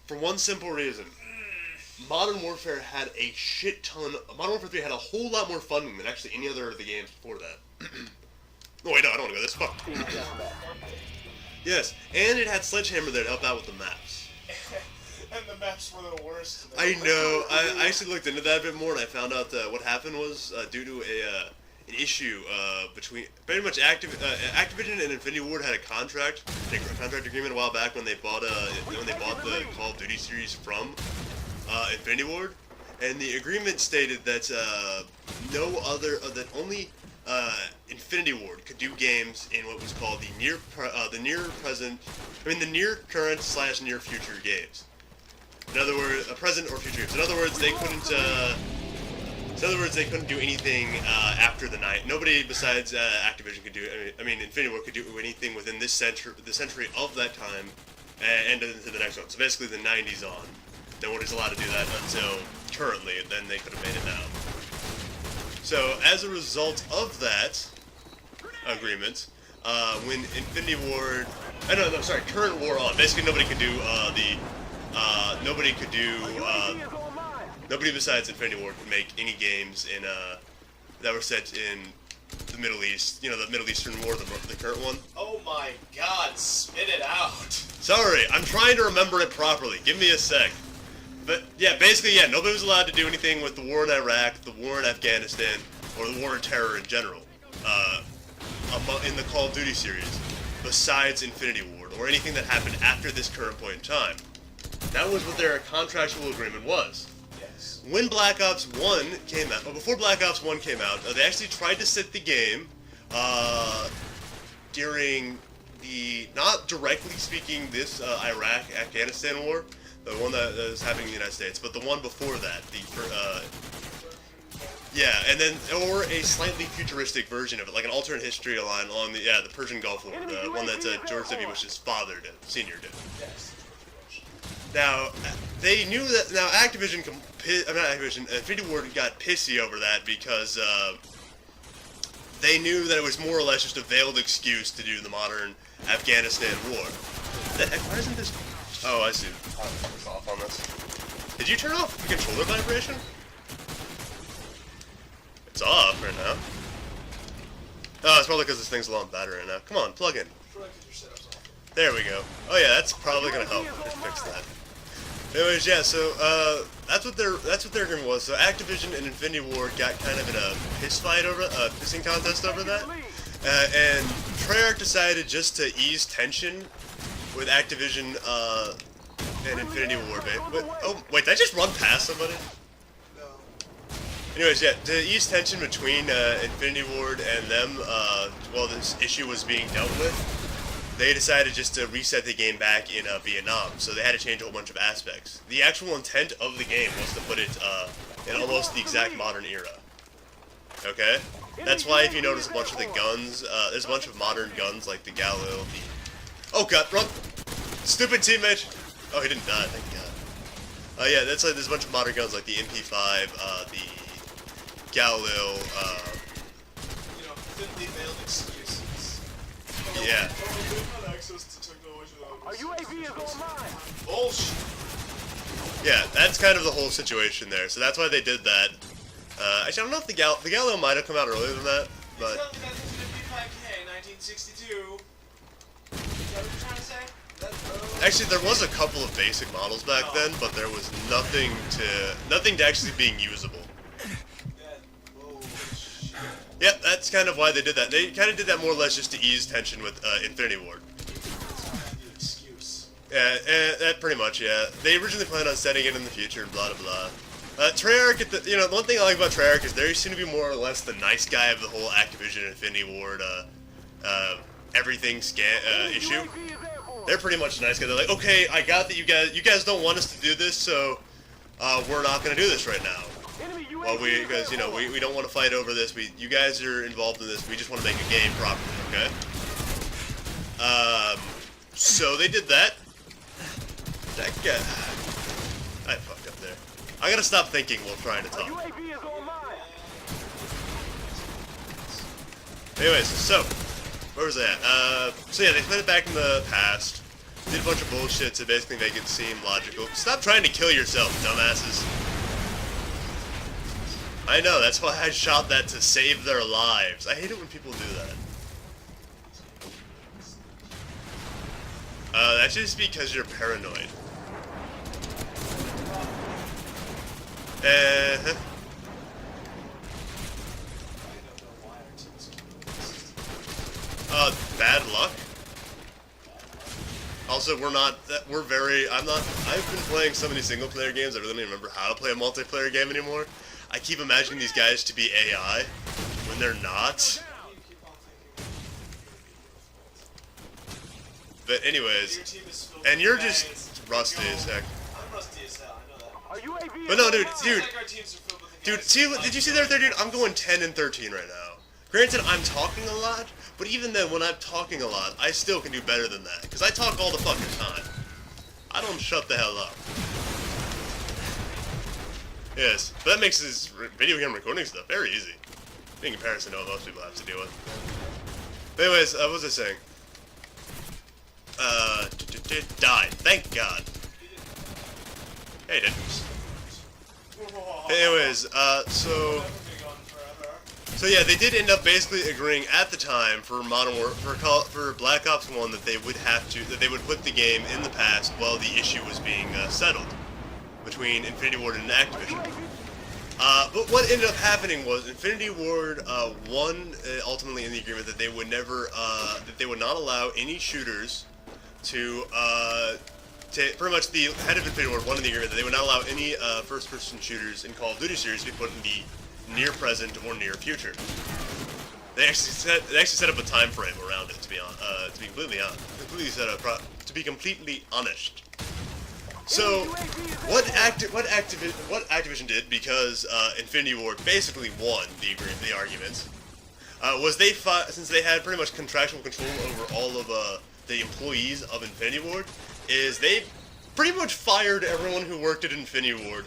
For one simple reason. Modern Warfare had a shit ton. Modern Warfare 3 had a whole lot more funding than actually any other of the games before that. Oh wait, no, I don't want to go this far. Yes, and it had Sledgehammer there to help out with the maps. And the maps were the worst. I know. I actually looked into that a bit more, and I found out that what happened was due to an issue between pretty much Activision and Infinity Ward had a contract agreement a while back when they bought the Call of Duty series from Infinity Ward, and the agreement stated that that only Infinity Ward could do games in what was called the near current / near future games. In other words, present or future games. In other words, they couldn't do anything after the night. Nobody besides Activision could do. Infinity Ward could do anything within the century of that time, and into the next one. So basically, the 90s on. No one is allowed to do that until currently, and then they could have made it now. So, as a result of that agreement, when Infinity Ward, Current War on. Basically, nobody besides Infinity Ward could make any games in that were set in the Middle East. You know, the Middle Eastern War, the current one. Oh my God! Spit it out. Sorry, I'm trying to remember it properly. Give me a sec. But yeah, basically, nobody was allowed to do anything with the war in Iraq, the war in Afghanistan, or the war on terror in general, in the Call of Duty series, besides Infinity Ward, or anything that happened after this current point in time. That was what their contractual agreement was. Yes. When Black Ops 1 came out, before Black Ops 1 came out, they actually tried to set the game during the, not directly speaking this Iraq-Afghanistan war, the one that is happening in the United States, but the one before that, or a slightly futuristic version of it, like an alternate history line along the Persian Gulf War, the one that George W. Bush's father did, senior did. Yes. Now, they knew that, Infinity Ward got pissy over that because, they knew that it was more or less just a veiled excuse to do the modern Afghanistan war. The heck, why isn't this... Oh, I see. It's off on this. Did you turn off the controller vibration? It's off right now. Oh, it's probably because this thing's low on battery right now. Come on, plug in. There we go. Oh yeah, that's probably gonna help just fix that. Anyways, yeah. So that's what their agreement was. So Activision and Infinity Ward got kind of in a pissing contest over that, and Treyarch decided just to ease tension with Activision and Infinity Ward, babe. Wait, did I just run past somebody? No. Anyways, yeah, to ease tension between Infinity Ward and them, while this issue was being dealt with, they decided just to reset the game back in Vietnam, so they had to change a whole bunch of aspects. The actual intent of the game was to put it in almost the exact modern era. Okay? That's why if you notice a bunch of the guns, there's a bunch of modern guns like the Galil, Oh god, run! Stupid teammate! Oh, he didn't die, thank god. Yeah, that's like, there's a bunch of modern guns like the MP5, the Galil, Simply veiled excuses. Yeah. Access to technology that Our UAV is online. bullshit. Yeah, that's kind of the whole situation there, so that's why they did that. Actually, I don't know if the Galil might have come out earlier than that, but... It's not 55K, 1962. Is that what you're trying to say? Actually, there was a couple of basic models back then, but there was nothing to actually being usable. Yep, that's kind of why they did that. They kind of did that more or less just to ease tension with Infinity Ward. Excuse. Yeah, that pretty much, yeah. They originally planned on setting it in the future, blah, blah, blah. Treyarch, the one thing I like about Treyarch is they seem to be more or less the nice guy of the whole Activision Infinity Ward, everything issue. They're pretty much nice guys. They're like, okay, I got that you guys don't want us to do this, so we're not gonna do this right now. Well, because we don't want to fight over this. You guys are involved in this. We just want to make a game properly, okay? So they did that. That guy, I fucked up there. I gotta stop thinking while trying to talk. Anyways, so where was that? So yeah, they played it back in the past. did a bunch of bullshit to basically make it seem logical. Stop trying to kill yourself, dumbasses. I know, that's why I shot that to save their lives. I hate it when people do that. That's just because you're paranoid. Bad luck. Also, I've been playing so many single-player games, I really don't even remember how to play a multiplayer game anymore. I keep imagining these guys to be AI, when they're not. But anyways, and you're just rusty as heck. I'm rusty as hell, I know that. But no, dude, did you see there, dude? I'm going 10 and 13 right now. Granted, I'm talking a lot, but even then, when I'm talking a lot, I still can do better than that. Because I talk all the fucking time. I don't shut the hell up. Yes, but that makes this video game recording stuff very easy. In comparison to what most people have to deal with. But anyways, what was I saying? Died. Thank God. Hey, did. Anyways, so yeah, they did end up basically agreeing at the time for for Black Ops 1 that they would put the game in the past while the issue was being settled between Infinity Ward and Activision. But what ended up happening was Infinity Ward won ultimately in the agreement that they would not allow any shooters to pretty much the head of Infinity Ward won in the agreement that they would not allow any first-person shooters in Call of Duty series to be put in the near present or near future. They actually set up a time frame around it. To be completely honest. So what Activision did, because Infinity Ward basically won the arguments, was since they had pretty much contractual control over all of the employees of Infinity Ward, is they pretty much fired everyone who worked at Infinity Ward.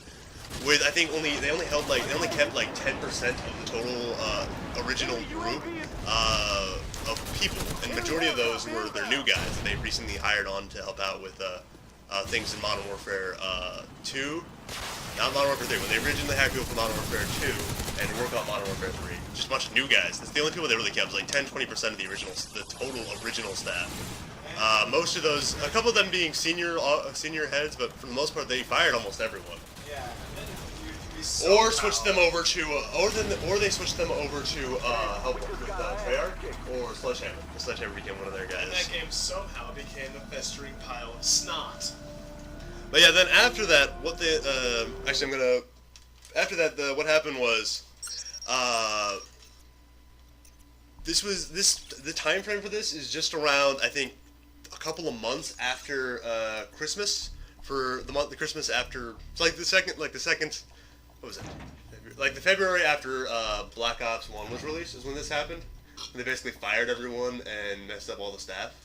With I think they only kept like 10% of the total original group of people, and the majority of those were their new guys that they recently hired on to help out with things in Modern Warfare 2, not Modern Warfare 3. When they originally had people from Modern Warfare 2 and work on Modern Warfare 3, just a bunch of new guys. That's the only people they really kept. Was like 10-20% of the total original staff. Most of those, a couple of them being senior heads, but for the most part, they fired almost everyone. Yeah. Or switched them over to, or they switched them over to help with Treyarch or Sledgehammer. Sledgehammer became one of their guys. And that game somehow became a festering pile of snot. But yeah, then after that, what happened was, the time frame for this is just around, I think, a couple of months after Christmas. For the Christmas after, it's like the second, what was it? Like the February after Black Ops 1 was released is when this happened. And they basically fired everyone and messed up all the staff.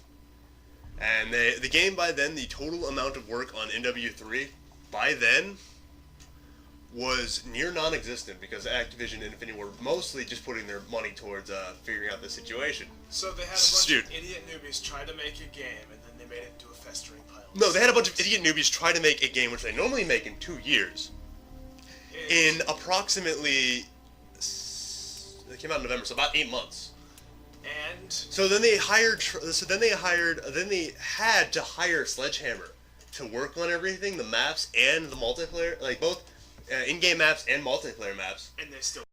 And the game by then, the total amount of work on NW3 by then was near non-existent, because Activision and Infinity were mostly just putting their money towards figuring out the situation. So they had a bunch of idiot newbies try to make a game, and then they made it into a festering pile. No, they had a bunch of idiot newbies try to make a game which they normally make in 2 years. In approximately, it came out in November, so about 8 months. And so then they had to hire Sledgehammer to work on everything, the maps and the multiplayer, like both in-game maps and multiplayer maps. And they still